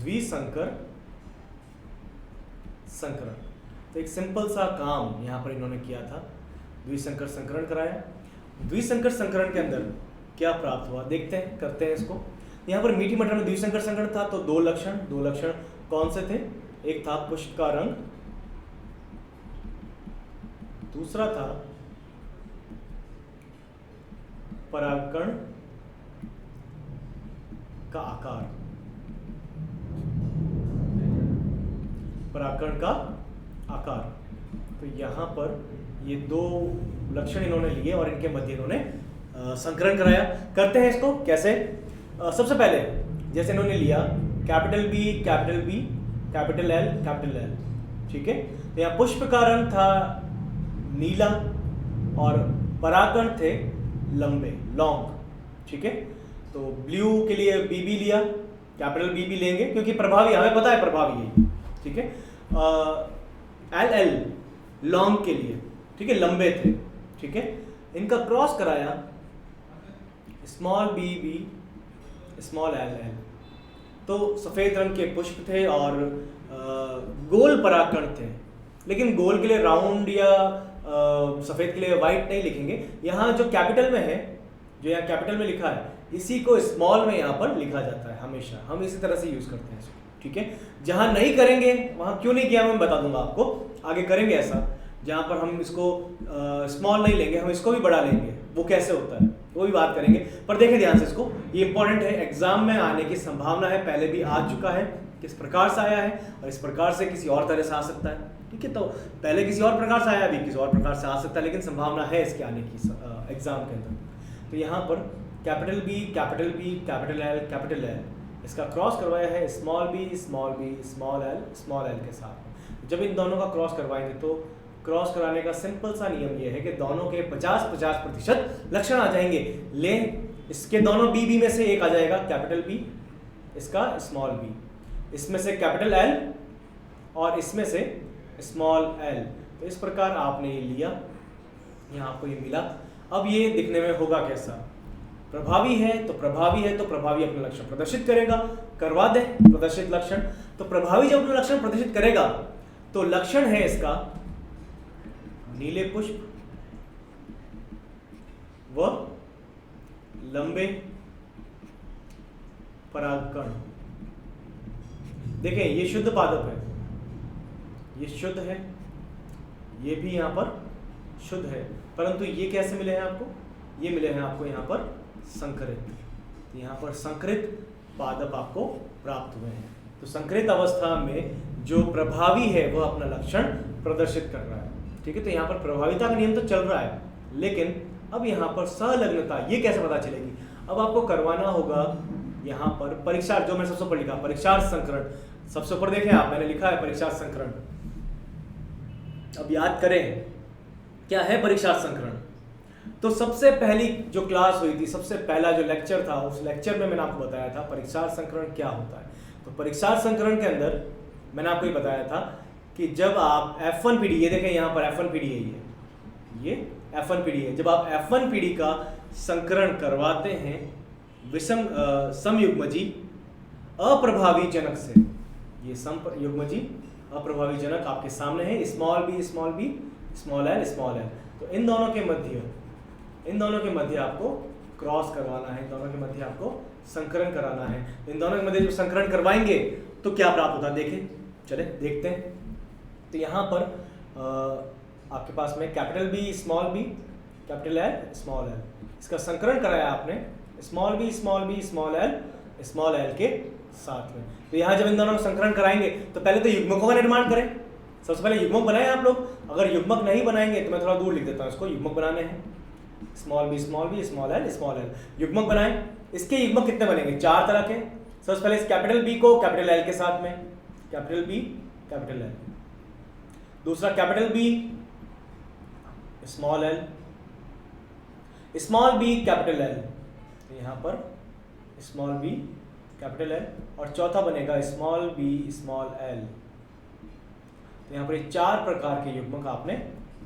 S1: द्विसंकर संकरण। तो एक सिंपल सा काम यहाँ पर इन्होंने किया था, द्विसंकर संकरण कराया। द्विसंकर संकरण के अंदर क्या प्राप्त हुआ देखते हैं, करते हैं इसको। यहाँ पर मीठी मटर में द्विसंकर संकरण था, तो दो लक्षण कौन से थे? एक था पुष्प का रंग, दूसरा था परागकण का आकार। परागकण का आकार। तो यहाँ पर ये दो लक्षण इन्होंने लिए और इनके मध्य इन्होंने संकरण कराया। करते हैं इसको कैसे? सबसे पहले जैसे इन्होंने लिया capital B capital B capital L, ठीक है। तो यहाँ पुष्प का रंग था नीला और परागकण थे लंबे, लॉन्ग, ठीक है। तो ब्लू के लिए बीबी लिया, कैपिटल बीबी लेंगे क्योंकि प्रभावी हमें पता है प्रभावी है, ठीक है। एल लॉन्ग के लिए, ठीक है, लंबे थे, ठीक है। इनका क्रॉस कराया small B B small L. तो सफ़ेद रंग के पुष्प थे और गोल परागकण थे, लेकिन गोल के लिए राउंड या सफ़ेद के लिए वाइट नहीं लिखेंगे। यहाँ जो कैपिटल में है, जो यहाँ कैपिटल में लिखा है, इसी को स्मॉल में यहाँ पर लिखा जाता है हमेशा। हम इसी तरह से यूज़ करते हैं इसको, ठीक है। जहाँ नहीं करेंगे, वहाँ क्यों नहीं किया मैं बता दूंगा आपको, आगे करेंगे ऐसा। जहाँ पर हम इसको स्मॉल नहीं लेंगे, हम इसको भी बड़ा लेंगे, वो कैसे होता है वो भी बात करेंगे। पर देखें ध्यान से इसको, ये इंपॉर्टेंट है, एग्जाम में आने की संभावना है, पहले भी आ चुका है, किस प्रकार से आया है और इस प्रकार से किसी और तरह से आ सकता है, ठीक है। तो पहले किसी और प्रकार से आया, अभी किसी और प्रकार से आ सकता है, लेकिन संभावना है इसके आने की एग्जाम के अंदर। तो यहाँ पर कैपिटल बी कैपिटल एल, इसका क्रॉस करवाया है स्मॉल बी स्मॉल एल के साथ। जब इन दोनों का क्रॉस करवाएंगे तो क्रॉस कराने का सिंपल सा नियम ये है कि दोनों के 50-50% लक्षण आ जाएंगे। ले इसके दोनों बी में से एक आ जाएगा कैपिटल बी, इसका स्मॉल बी, इसमें से कैपिटल एल और इसमें से स्मॉल एल। तो इस प्रकार आपने ये लिया, यहाँ आपको ये मिला। अब ये दिखने में होगा कैसा? प्रभावी है तो प्रभावी अपना लक्षण प्रदर्शित करेगा। करवा दे प्रदर्शित लक्षण। तो प्रभावी जब अपना लक्षण प्रदर्शित करेगा तो लक्षण है इसका नीले पुष्प व लंबे परागकण। देखें ये शुद्ध पादप है, ये शुद्ध है, ये भी यहां पर शुद्ध है, परंतु ये कैसे मिले हैं आपको? ये मिले हैं आपको यहां पर संकरित। यहाँ पर संकरित पादप आपको प्राप्त हुए हैं। तो संकरित अवस्था में जो प्रभावी है वह अपना लक्षण प्रदर्शित कर रहा है, ठीक है। तो यहाँ पर प्रभाविता का नियम तो चल रहा है, लेकिन अब यहाँ पर संलग्नता ये कैसे पता चलेगी? अब आपको करवाना होगा यहाँ पर परीक्षार्थ, जो मैंने सबसे ऊपर लिखा परीक्षार्थ संकरण, सबसे ऊपर देखें आप, मैंने लिखा है परीक्षार्थ संकरण। अब याद करें क्या है परीक्षार्थ संकरण। तो सबसे पहली जो क्लास हुई थी, सबसे पहला जो लेक्चर था, उस लेक्चर में मैंने आपको बताया था परीक्षार्थ संकरण क्या होता है। तो परीक्षार्थ संकरण के अंदर मैंने आपको ये बताया था कि जब आप F1PD, ये देखें यहाँ पर F1PD है, ये F1PD है। जब आप F1PD का संकरण करवाते हैं विषम समयुग्मजी अप्रभावी जनक से, ये समयुग्मजी अप्रभावी जनक आपके सामने है, स्मॉल बी स्मॉल एल। तो इन दोनों के मध्य आपको क्रॉस करवाना है, इन दोनों के मध्य आपको संकरण कराना है। इन दोनों के मध्य जब संकरण करवाएंगे तो क्या प्राप्त होता है, देखें, चले देखते हैं। तो यहाँ पर आपके पास में capital B capital L small L, इसका संकरण कराया आपने स्मॉल बी स्मॉल एल के साथ में। तो यहाँ जब इन दोनों का संकरण कराएंगे तो पहले तो युग्मकों का निर्माण करें। सबसे पहले युग्मक बनाएं आप लोग। अगर युग्मक नहीं बनाएंगे तो मैं थोड़ा दूर लिख देता हूँ, इसको युग्मक बनाने हैं स्मॉल बी स्मॉल एल युग्मक बनाएं। इसके युग्मक कितने बनेंगे? 4 तरह के। सबसे पहले इस कैपिटल बी को कैपिटल एल के साथ में, कैपिटल बी कैपिटल एल। दूसरा capital B small B capital L, यहाँ पर स्मॉल बी कैपिटल एल। और चौथा बनेगा स्मॉल बी स्मॉल एल। तो यहाँ पर ये 4 प्रकार के युग्मक आपने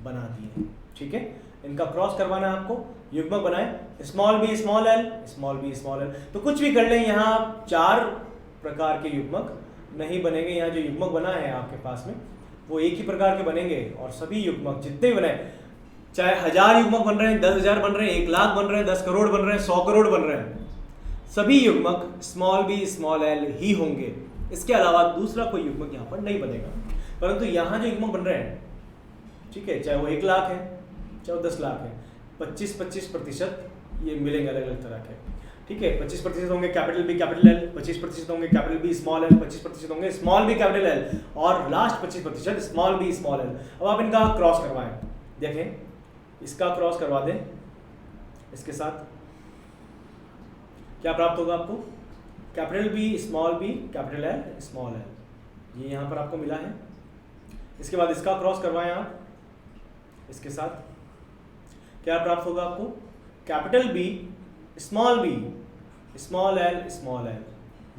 S1: बना दिए, ठीक है। इनका क्रॉस करवाना है आपको, युग्मक बनाए स्मॉल बी स्मॉल एल। तो कुछ भी कर लें, यहाँ 4 प्रकार के युग्मक नहीं बनेंगे। यहाँ जो युग्मक बना है आपके पास में वो एक ही प्रकार के बनेंगे, और सभी युग्मक जितने भी बनाए, चाहे 1000 युग्मक बन रहे हैं, 10,000 बन रहे हैं, 1 लाख बन रहे हैं, 10 करोड़ बन रहे हैं, 100 करोड़ बन रहे हैं, सभी युग्मक स्मॉल बी स्मॉल एल ही होंगे। इसके अलावा दूसरा कोई युग्मक यहाँ पर नहीं बनेगा। परंतु यहाँ जो युग्मक बन रहे हैं, ठीक है, चाहे वो 1 लाख है चाहे वो 10 लाख है, 25-25% ये मिलेंगे अलग अलग तरह के। ठीक है, 25% होंगे कैपिटल बी कैपिटल एल, 25% होंगे कैपिटल बी स्मॉल एल, 25% होंगे स्मॉल बी कैपिटल एल, और last 25% small B small L. अब आप इनका क्रॉस करवाएं, देखें इसका क्रॉस करवा दें इसके साथ, क्या प्राप्त होगा आपको? Capital B capital L small L, ये यहाँ पर आपको मिला है। इसके बाद इसका क्रॉस करवाएं आप इसके साथ, क्या प्राप्त होगा आपको? कैपिटल बी स्मॉल एल,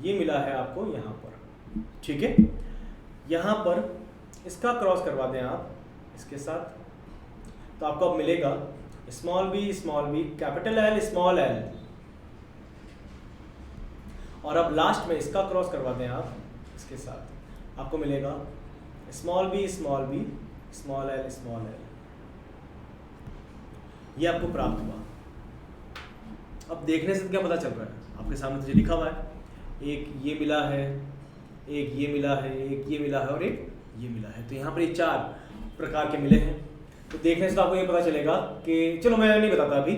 S1: ये मिला है आपको यहाँ पर, ठीक है। यहाँ पर इसका क्रॉस करवा दें आप इसके साथ, तो आपको अब मिलेगा small B capital L small L, और अब लास्ट में इसका क्रॉस करवा दें आप इसके साथ, आपको मिलेगा स्मॉल बी स्मॉल एल, ये आपको प्राप्त हुआ। अब देखने से क्या पता चल रहा है? आपके सामने तो ये लिखा हुआ है, एक ये मिला है, एक ये मिला है, एक ये मिला है और एक ये मिला है, तो यहाँ पर ये 4 प्रकार के मिले हैं। तो देखने से तो आपको ये पता चलेगा कि, चलो मैं नहीं बताता अभी,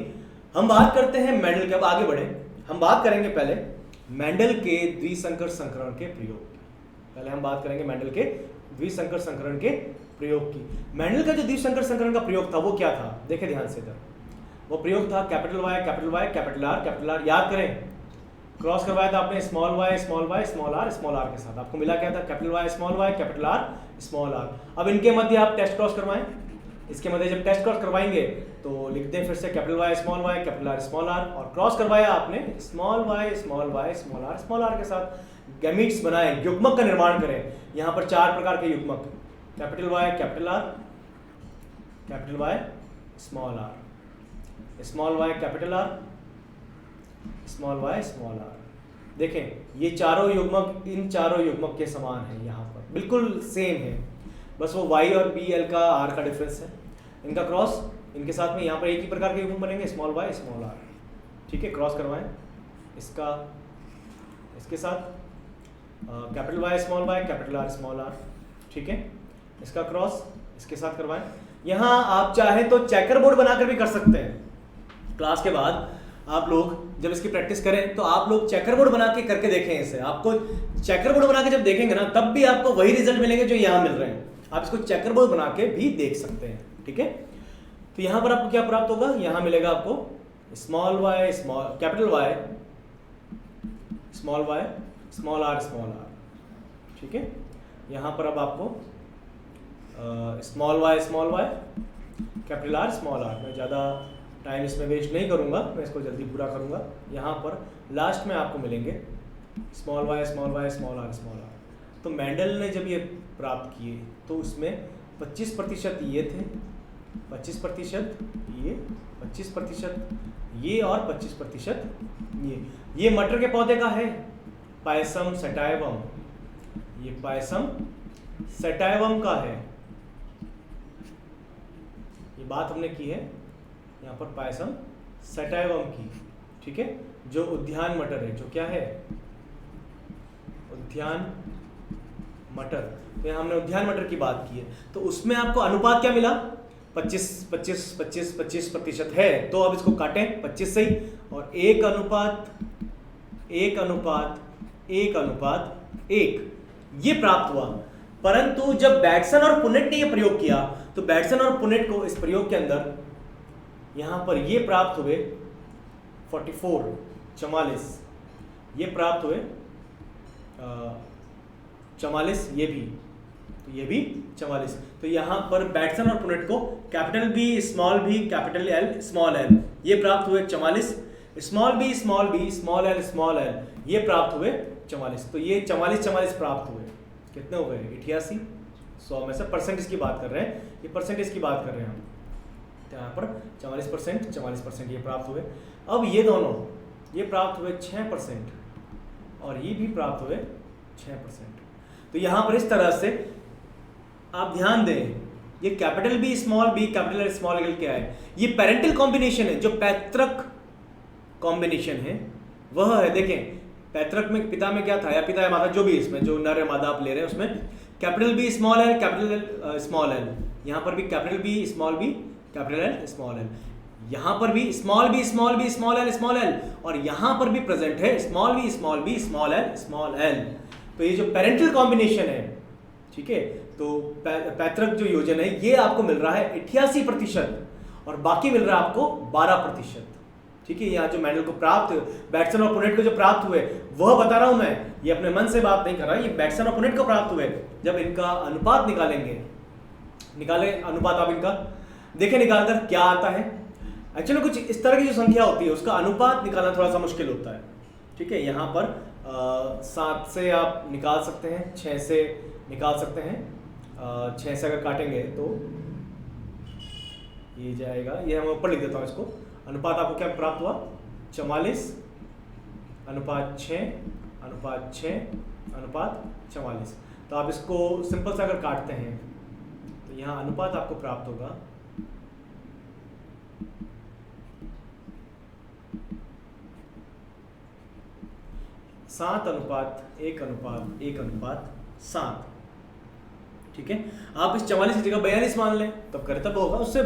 S1: हम बात करते हैं मेंडल के। अब आगे बढ़े, हम बात करेंगे पहले मेंडल के द्विसंकर संकरण के प्रयोग की। पहले हम बात करेंगे मेंडल के द्विसंकर संकरण के प्रयोग की। मेंडल का जो द्विसंकर संकरण का प्रयोग था वो क्या था? देखें ध्यान से इधर, वो प्रयोग था कैपिटल वाई कैपिटल आर, याद करें क्रॉस करवाया था आपने स्मॉल वाई स्मॉल आर के साथ, आपको मिला क्या था? Capital Y capital R small R. अब इनके मध्य आप टेस्ट क्रॉस करवाएं, इसके मध्य जब टेस्ट क्रॉस करवाएंगे तो लिख दें फिर से capital Y capital R small R, और क्रॉस करवाया आपने स्मॉल वाई स्मॉल आर के साथ, गैमीट्स बनाए, युग्मक का निर्माण करें। यहाँ पर 4 प्रकार के युग्मक, capital Y capital R, capital Y small R, small Y capital R, small Y small R. देखें ये चारों युग्मक इन चारों युग्मक के समान है, यहाँ पर बिल्कुल सेम है, बस वो वाई और बी एल का आर का डिफरेंस है। इनका क्रॉस इनके साथ में यहाँ पर एक ही प्रकार के युग्मक बनेंगे, स्मॉल वाई स्मॉल आर, ठीक है। क्रॉस करवाएं इसका इसके साथ, capital Y capital R small R, ठीक है। इसका क्रॉस इसके साथ करवाएं। यहाँ आप चाहे तो चेकर बोर्ड बनाकर भी कर सकते हैं। क्लास के बाद आप लोग जब इसकी प्रैक्टिस करें तो आप लोग चेकर बोर्ड बना के करके देखें इसे। आपको चेकर बोर्ड बना के जब देखेंगे ना तब भी आपको वही रिजल्ट मिलेंगे जो यहाँ मिल रहे हैं। आप इसको चेकर बोर्ड बना के भी देख सकते हैं, ठीक है। तो यहाँ पर आपको क्या प्राप्त होगा? यहाँ मिलेगा आपको small Y capital Y small R, ठीक है। यहाँ पर अब आपको small Y capital R small R, मैं ज़्यादा टाइम इसमें वेस्ट नहीं करूँगा, मैं इसको जल्दी पूरा करूँगा। यहाँ पर लास्ट में आपको मिलेंगे स्मॉल वाई स्मॉल आर। तो मेंडल ने जब ये प्राप्त किए तो उसमें 25% ये थे, 25% ये, 25% ये और 25% ये मटर के पौधे का है, पायसम सटाइवम, ये पायसम सटाइवम का है। ये बात हमने की है यहाँ पर पायसम सटाइवम की, ठीक है। जो उद्यान मटर है, जो क्या है? उद्यान मटर। तो यहाँ हमने उद्यान मटर की बात की है, तो उसमें आपको अनुपात क्या मिला? 25% है। तो अब इसको काटें 25 से ही, और 1:1:1 ये प्राप्त हुआ। परंतु जब बैटसन और पुनेट ने ये प्रयोग किया तो बैटसन और पुनेट को इस प्रयोग के अंदर यहाँ पर ये प्राप्त हुए 44 ये प्राप्त हुए 44, ये भी 44। तो यहाँ पर बैटसन और पुनेट को capital B capital L small L ये प्राप्त हुए 44, स्मॉल एल स्मॉल एल ये प्राप्त हुए 44। तो ये 44 प्राप्त हुए। कितने हो गए? 88। 100 में से परसेंट इसकी बात कर रहे हैं, ये परसेंटेज की बात कर रहे हैं हम। तो यहाँ पर 44% ये प्राप्त हुए। अब ये दोनों ये प्राप्त हुए 6% और ये भी प्राप्त हुए 6%। तो यहाँ पर इस तरह से आप ध्यान दें, ये capital B capital L small L क्या है? ये पेरेंटल कॉम्बिनेशन है, जो पैतृक कॉम्बिनेशन है वह है। देखें पैतृक में पिता में क्या था, या पिता या माता जो भी, इसमें जो नर या मादा आप ले रहे हैं उसमें capital B capital L small L, यहाँ पर भी capital B capital L small L. यहां पर भी small B small B small L और यहां पर भी प्रेजेंट है स्मॉल बी स्मॉल एल। तो ये जो पेरेंटल कॉम्बिनेशन है, ठीक है, तो पैतृक जो योजन है ये आपको मिल रहा है 88% और बाकी मिल रहा है आपको 12%। ठीक है, यहाँ जो मेंडल को प्राप्त बैटसन और पुनेट को जो प्राप्त हुए वह बता रहा हूं मैं, ये अपने मन से बात नहीं कर रहा, ये बैटसन और पुनेट को प्राप्त हुए। जब इनका अनुपात निकालेंगे, निकाले अनुपात आप इनका देखें निकालकर क्या आता है। एक्चुअली कुछ इस तरह की जो संख्या होती है उसका अनुपात निकालना थोड़ा सा मुश्किल होता है। ठीक है, यहाँ पर 7 से आप निकाल सकते हैं, 6 से निकाल सकते हैं। 6 से अगर काटेंगे तो ये जाएगा, ये मैं ऊपर लिख देता हूँ इसको। अनुपात आपको क्या प्राप्त हुआ, 44 अनुपात 6 अनुपात 6 अनुपात 44। तो आप इसको सिंपल से अगर काटते हैं तो यहाँ अनुपात आपको प्राप्त होगा 7 अनुपात 1 अनुपात 1 अनुपात 7। ठीक है, आप इस 44 की जगह 42 मान लें तब कर्तव्य होगा, उसके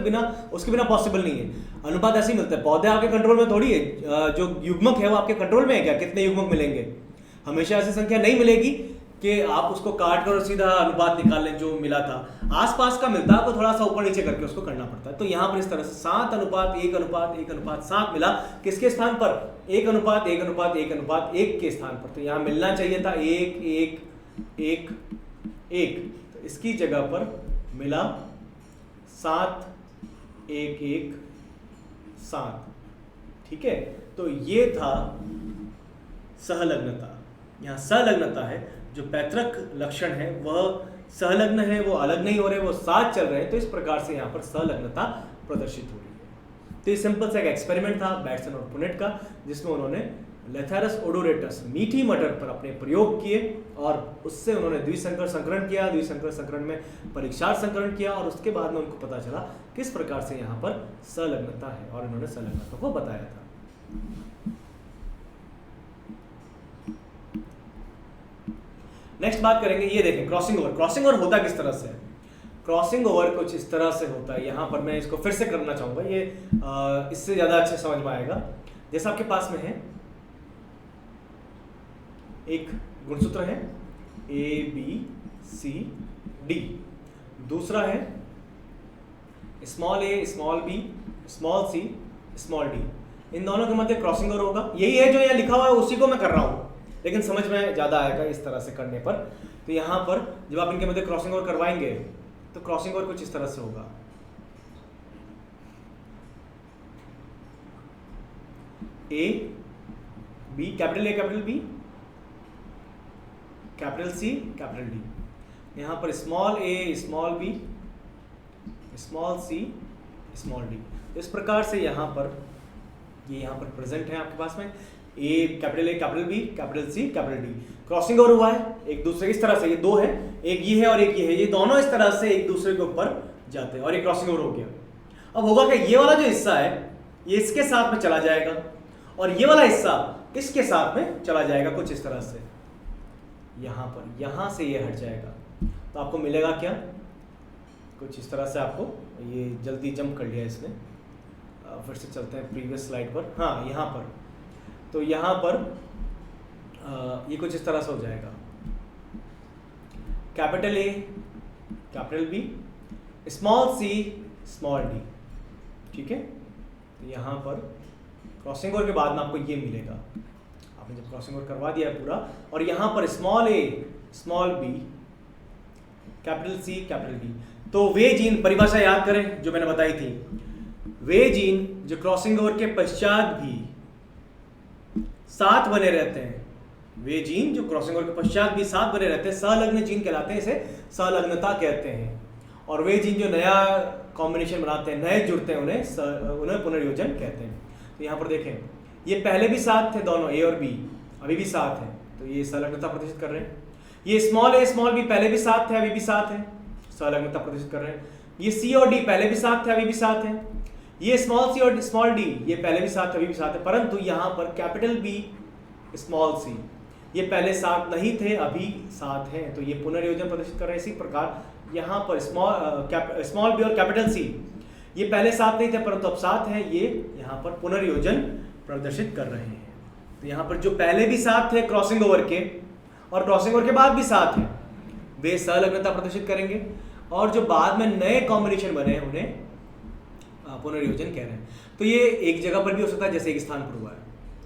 S1: बिना पॉसिबल नहीं है। अनुपात ऐसे ही मिलता है, पौधे आपके कंट्रोल में थोड़ी है, जो युग्मक है वो आपके कंट्रोल में है क्या, कितने युग्मक मिलेंगे, हमेशा ऐसी संख्या नहीं मिलेगी कि आप उसको काट कर सीधा अनुपात निकाल लें जो मिला था। आसपास का मिलता है, आपको थोड़ा सा ऊपर नीचे करके उसको करना पड़ता है। तो यहाँ पर इस तरह से 7 अनुपात 1 अनुपात 1 अनुपात 7 मिला, किसके स्थान पर, 1 अनुपात 1 अनुपात 1 अनुपात 1 के स्थान पर। तो यहाँ मिलना चाहिए था 1 1 1 1, तो इसकी जगह पर मिला 7 1 1 7। ठीक है, तो ये था सहलग्नता। यहाँ सहलग्नता है, जो पैतृक लक्षण है वह सहलग्न है, वो अलग नहीं हो रहे, वो साथ चल रहे हैं। तो इस प्रकार से यहाँ पर सहलग्नता प्रदर्शित हो रही है। तो ये सिंपल सा एक एक्सपेरिमेंट था बैटसन और पुनेट का, जिसमें उन्होंने लेथेरस ओडोरेटस मीठी मटर पर अपने प्रयोग किए और उससे उन्होंने द्विसंकर संकरण किया। द्विसंकर संकरण में परीक्षार संकरण किया और उसके बाद में उनको पता चला किस प्रकार से यहाँ पर सहलग्नता है और इन्होंने सहलग्नता को बताया था। नेक्स्ट बात करेंगे, ये देखें क्रॉसिंग ओवर। क्रॉसिंग ओवर होता किस तरह से है, क्रॉसिंग ओवर कुछ इस तरह से होता है। यहाँ पर मैं इसको फिर से करना चाहूँगा, ये इससे ज़्यादा अच्छे समझ में आएगा। जैसा आपके पास में है एक गुणसूत्र है ABCD, दूसरा है small a small b small c small d, इन दोनों के मध्य क्रॉसिंग ओवर होगा। यही है जो यहाँ लिखा हुआ है, उसी को मैं कर रहा हूँ, लेकिन समझ में ज़्यादा आएगा इस तरह से करने पर। तो यहाँ पर जब आप इनके मध्य क्रॉसिंग ओवर करवाएंगे तो क्रॉसिंग ओवर कुछ इस तरह से होगा। A B capital A capital B capital C capital D। यहाँ पर small a small b small c small d। इस प्रकार से यहाँ पर ये यहाँ पर प्रेजेंट है आपके पास में capital A capital B capital C capital D। Crossing over हुआ है एक दूसरे इस तरह से, ये दो है, एक ये है और एक ये है, ये दोनों इस तरह से एक दूसरे के ऊपर जाते हैं और ये क्रॉसिंग ओवर हो गया। अब होगा क्या, ये वाला जो हिस्सा है ये इसके साथ में चला जाएगा और ये वाला हिस्सा इसके साथ में चला जाएगा, कुछ इस तरह से यहाँ पर, यहाँ से ये हट जाएगा। तो आपको मिलेगा क्या, कुछ इस तरह से। आपको ये जल्दी जंप कर लिया इसने, फिर से चलते हैं प्रीवियस स्लाइड पर। हाँ, यहाँ पर, तो यहाँ पर ये कुछ इस तरह से हो जाएगा, capital A capital B small c small d। ठीक है, तो यहाँ पर क्रॉसिंग ओवर के बाद में आपको ये मिलेगा। आपने जब क्रॉसिंग ओवर करवा दिया है पूरा, और यहाँ पर small a small b capital C capital D। तो वे जीन, परिभाषा याद करें जो मैंने बताई थी, वे जीन जो क्रॉसिंग ओवर के पश्चात भी साथ बने रहते हैं, वे जीन जो क्रॉसिंग ओवर के पश्चात भी साथ बने रहते हैं, सहलग्न जीन कहलाते हैं, इसे सहलग्नता कहते हैं। और वे जीन जो नया कॉम्बिनेशन बनाते हैं, नए जुड़ते हैं, उन्हें पुनर्योजन कहते हैं। तो यहाँ पर देखें, ये पहले भी साथ थे दोनों A और B, अभी भी साथ हैं, तो ये सहलग्नता प्रदर्शित कर रहे हैं। ये स्मॉल a स्मॉल b पहले भी साथ थे, अभी भी साथ हैं, सहलग्नता प्रदर्शित कर रहे हैं। ये C और D पहले भी साथ थे, अभी भी साथ हैं। ये स्मॉल c और स्मॉल d ये पहले भी साथ थे, अभी भी साथ है। परंतु यहाँ पर कैपिटल B स्मॉल c ये पहले साथ नहीं थे, अभी साथ हैं, तो ये पुनर्योजन प्रदर्शित कर रहे हैं। इसी प्रकार यहाँ पर स्मॉल b और कैपिटल C ये पहले साथ नहीं थे परंतु अब साथ हैं, ये यहाँ पर पुनर्योजन प्रदर्शित कर रहे हैं। तो यहाँ पर जो पहले भी साथ थे क्रॉसिंग ओवर के और क्रॉसिंग ओवर के बाद भी साथ हैं, वे संलग्नता प्रदर्शित करेंगे, और जो बाद में नए कॉम्बिनेशन बने हैं उन्हें पुनर्योजन कह रहे हैं। तो ये एक जगह पर भी हो सकता है, जैसे एक स्थान पर हुआ है,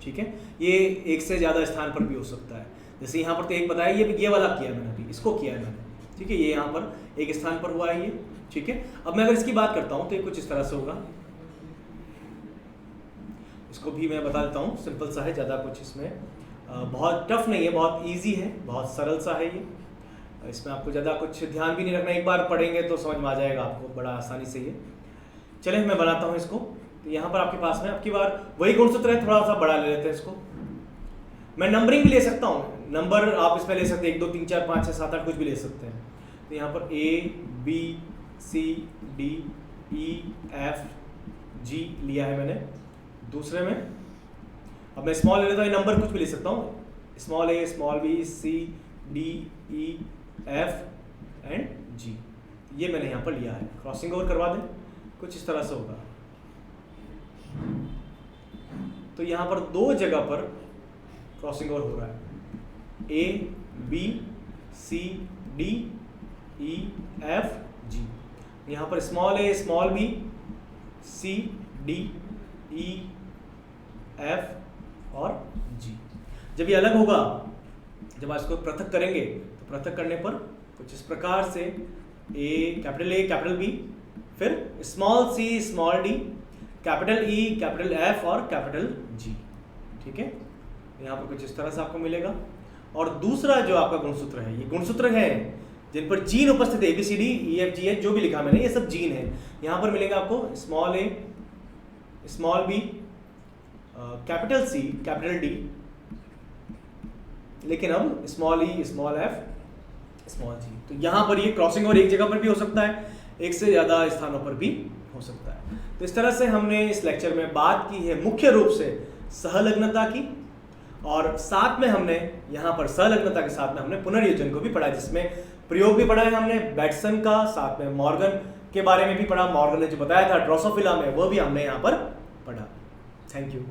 S1: ठीक है। ये एक से ज़्यादा स्थान पर भी हो सकता है, जैसे यहाँ पर तो एक बताया, ये वाला किया मैंने अभी, इसको किया है मैंने, ठीक है। ये यहाँ पर एक स्थान पर हुआ है ये, ठीक है। अब मैं अगर इसकी बात करता हूँ तो ये कुछ इस तरह से होगा, इसको भी मैं बता देता हूँ, सिंपल सा है, ज़्यादा कुछ इसमें बहुत टफ नहीं है, बहुत ईजी है, बहुत सरल सा है ये। इसमें आपको ज़्यादा कुछ ध्यान भी नहीं रखना, एक बार पढ़ेंगे तो समझ में आ जाएगा आपको बड़ा आसानी से ये। चले मैं बनाता हूँ इसको। तो यहाँ पर आपके पास में आपकी बार वही गुणसूत्र है, थोड़ा सा बड़ा ले लेते हैं इसको। मैं नंबरिंग भी ले सकता हूँ, नंबर आप इसमें ले सकते हैं, 1 2 3 4 5 6 7 8 कुछ भी ले सकते हैं। तो यहाँ पर A B C D E F G लिया है मैंने। दूसरे में अब मैं स्मॉल ले लेता हूँ, नंबर कुछ भी ले सकता हूँ, small A small B C D E F and G, ये मैंने यहाँ पर लिया है। क्रॉसिंग ओवर करवा दें, कुछ इस तरह से होगा। तो यहाँ पर 2 जगह पर क्रॉसिंग ओवर हो रहा है, A B C D E F G। यहाँ पर small A small B C D E F और G। जब ये अलग होगा, जब आप इसको पृथक करेंगे तो पृथक करने पर कुछ इस प्रकार से A कैपिटल B, फिर small C small d, capital E capital F और कैपिटल G, ठीक है। यहाँ पर कुछ इस तरह से आपको मिलेगा। और दूसरा जो आपका गुणसूत्र है, ये गुणसूत्र है जिन पर जीन उपस्थित है, ABCD EFG है, जो भी लिखा मैंने, ये सब जीन है। यहाँ पर मिलेगा आपको small A small B capital C capital D, लेकिन अब small E small F small G। तो यहाँ पर ये क्रॉसिंग ओवर एक जगह पर भी हो सकता है, एक से ज़्यादा स्थानों पर भी हो सकता है। तो इस तरह से हमने इस लेक्चर में बात की है मुख्य रूप से सहलग्नता की, और साथ में हमने यहाँ पर सहलग्नता के साथ में हमने पुनर्योजन को भी पढ़ा, जिसमें प्रयोग भी पढ़ा है हमने बैटसन का, साथ में मॉर्गन के बारे में भी पढ़ा, मॉर्गन ने जो बताया था ड्रोसोफिला में, वो भी हमने यहाँ पर पढ़ा। Thank you.